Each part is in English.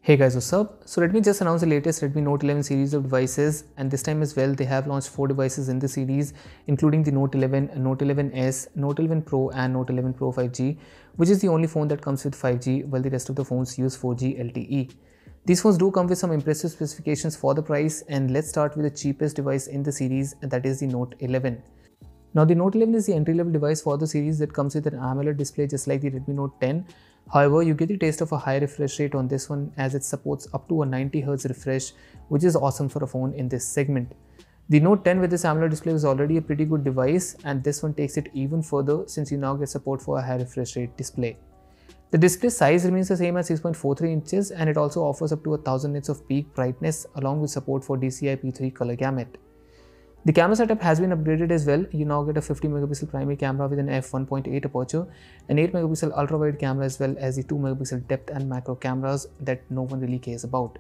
Hey guys, what's up? So Redmi just announced the latest Redmi Note 11 series of devices, and this time as well they have launched 4 devices in the series, including the Note 11, Note 11s, Note 11 Pro and Note 11 Pro 5G, which is the only phone that comes with 5G while the rest of the phones use 4G LTE. These phones do come with some impressive specifications for the price, and let's start with the cheapest device in the series, and that is the Note 11. Now the Note 11 is the entry-level device for the series that comes with an AMOLED display just like the Redmi Note 10. However, you get the taste of a high refresh rate on this one as it supports up to a 90Hz refresh, which is awesome for a phone in this segment. The Note 10 with this AMOLED display was already a pretty good device, and this one takes it even further since you now get support for a high refresh rate display. The display size remains the same at 6.43 inches, and it also offers up to 1000 nits of peak brightness along with support for DCI-P3 color gamut. The camera setup has been upgraded as well. You now get a 50 megapixel primary camera with an f1.8 aperture, an 8 megapixel ultra wide camera as well as the 2 megapixel depth and macro cameras that no one really cares about.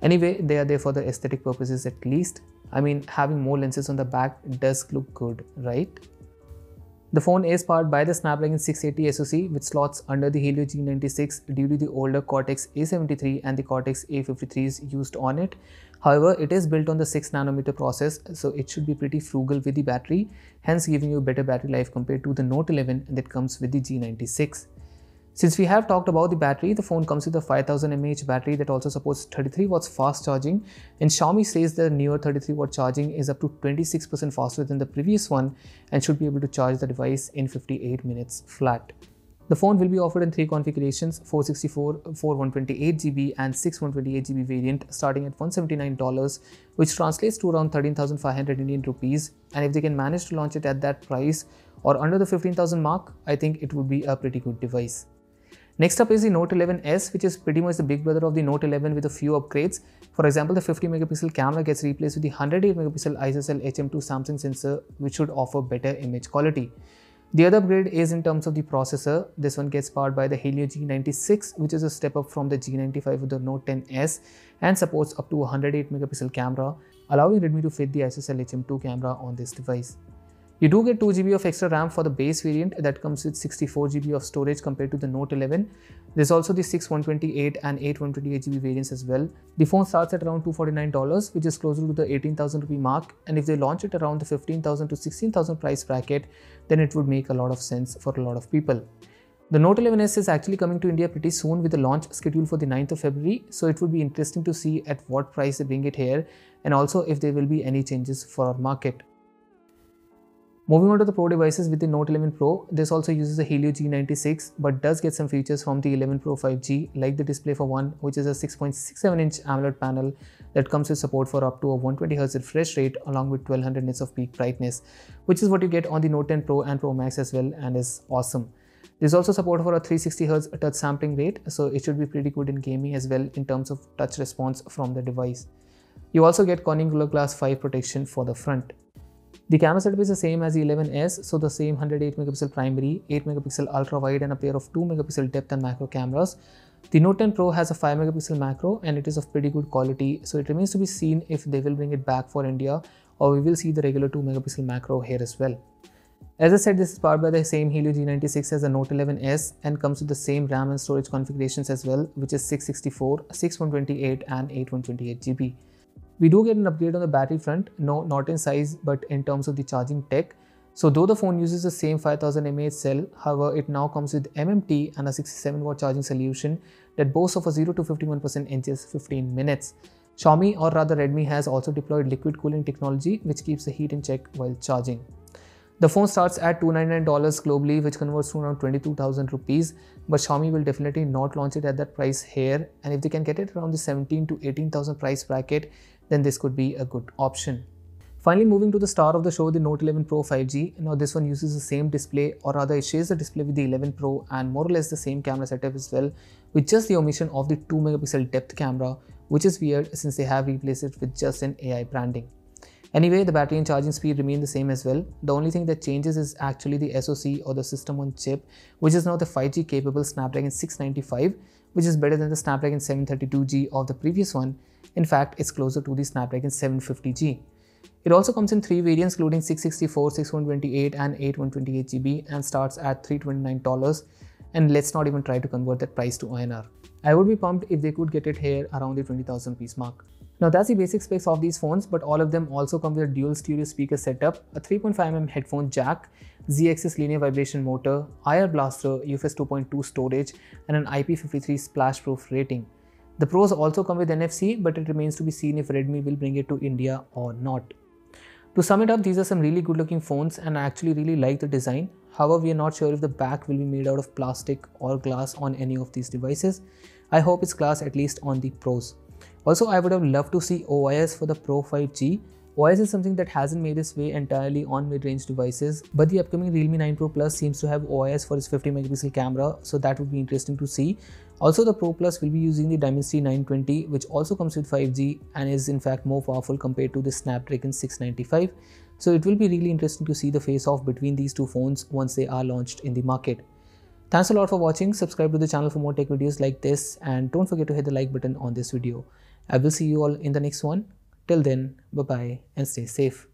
Anyway, they are there for the aesthetic purposes at least. I mean, having more lenses on the back does look good, right? The phone is powered by the Snapdragon 680 SoC, which slots under the Helio G96 due to the older Cortex A73 and the Cortex A53s used on it. However, it is built on the 6nm process, so it should be pretty frugal with the battery, hence giving you a better battery life compared to the Note 11 that comes with the G96. Since we have talked about the battery, the phone comes with a 5000 mAh battery that also supports 33 watts fast charging, and Xiaomi says the newer 33 watt charging is up to 26% faster than the previous one and should be able to charge the device in 58 minutes flat. The phone will be offered in 3 configurations: 464, 128GB and 128GB variant starting at $179, which translates to around 13,500 Indian rupees, and if they can manage to launch it at that price or under the 15,000 mark, I think it would be a pretty good device. Next up is the Note 11s, which is pretty much the big brother of the Note 11 with a few upgrades. For example, the 50 megapixel camera gets replaced with the 108 megapixel ISOCELL HM2 Samsung sensor, which should offer better image quality. The other upgrade is in terms of the processor. This one gets powered by the Helio G96, which is a step up from the G95 with the Note 10s and supports up to a 108 megapixel camera, allowing Redmi to fit the ISOCELL HM2 camera on this device. You do get 2GB of extra RAM for the base variant that comes with 64GB of storage compared to the Note 11. There's also the 128 and 128GB variants as well. The phone starts at around $249, which is closer to the 18,000 rupee mark, and if they launch it around the 15,000 to 16,000 price bracket, then it would make a lot of sense for a lot of people. The Note 11s is actually coming to India pretty soon with the launch scheduled for the 9th of February, so it would be interesting to see at what price they bring it here and also if there will be any changes for our market. Moving on to the Pro devices with the Note 11 Pro, this also uses the Helio G96 but does get some features from the 11 Pro 5G, like the display for one, which is a 6.67-inch AMOLED panel that comes with support for up to a 120Hz refresh rate along with 1200 nits of peak brightness, which is what you get on the Note 10 Pro and Pro Max as well, and is awesome. There's also support for a 360Hz touch sampling rate, so it should be pretty good in gaming as well in terms of touch response from the device. You also get Corning Gorilla Glass 5 protection for the front. The camera setup is the same as the 11s, so the same 108 megapixel primary, 8 megapixel ultra wide and a pair of 2 megapixel depth and macro cameras. The Note 10 Pro has a 5 megapixel macro and it is of pretty good quality, so it remains to be seen if they will bring it back for India or we will see the regular 2 megapixel macro here as well. As I said, this is powered by the same Helio G96 as the Note 11s and comes with the same RAM and storage configurations as well, which is 664, 128 and 128GB. We do get an upgrade on the battery front, no, not in size but in terms of the charging tech. So though the phone uses the same 5000 mAh cell, however it now comes with MMT and a 67 watt charging solution that boasts of a 0 to 51% in just 15 minutes. Xiaomi, or rather Redmi, has also deployed liquid cooling technology which keeps the heat in check while charging. The phone starts at $299 globally, which converts to around 22,000 rupees, but Xiaomi will definitely not launch it at that price here, and if they can get it around the 17,000 to 18,000 price bracket, then this could be a good option. Finally, moving to the star of the show, the Note 11 Pro 5G. Now this one uses the same display, or rather it shares the display with the 11 Pro and more or less the same camera setup as well, with just the omission of the 2 megapixel depth camera, which is weird since they have replaced it with just an AI branding. Anyway, the battery and charging speed remain the same as well. The only thing that changes is actually the SoC, or the system on chip, which is now the 5G capable Snapdragon 695, which is better than the Snapdragon 732G of the previous one. In fact, it's closer to the Snapdragon 750G. It also comes in 3 variants including 664, 128 and 128GB and starts at $329. and let's not even try to convert that price to INR. I would be pumped if they could get it here around the 20,000 rupees mark. Now that's the basic specs of these phones, but all of them also come with a dual stereo speaker setup, a 3.5mm headphone jack, Z-axis linear vibration motor, IR blaster, UFS 2.2 storage, and an IP53 splash proof rating. The Pros also come with NFC, but it remains to be seen if Redmi will bring it to India or not. To sum it up, these are some really good looking phones and I actually really like the design. However, we are not sure if the back will be made out of plastic or glass on any of these devices. I hope it's glass at least on the Pros. Also, I would have loved to see OIS for the Pro 5G. OIS is something that hasn't made its way entirely on mid-range devices, but the upcoming Realme 9 Pro Plus seems to have OIS for its 50 megapixel camera, so that would be interesting to see. Also, the Pro Plus will be using the Dimensity 920, which also comes with 5G and is in fact more powerful compared to the Snapdragon 695. So it will be really interesting to see the face-off between these two phones once they are launched in the market. Thanks a lot for watching. Subscribe to the channel for more tech videos like this, and don't forget to hit the like button on this video. I will see you all in the next one. Till then, bye bye and stay safe.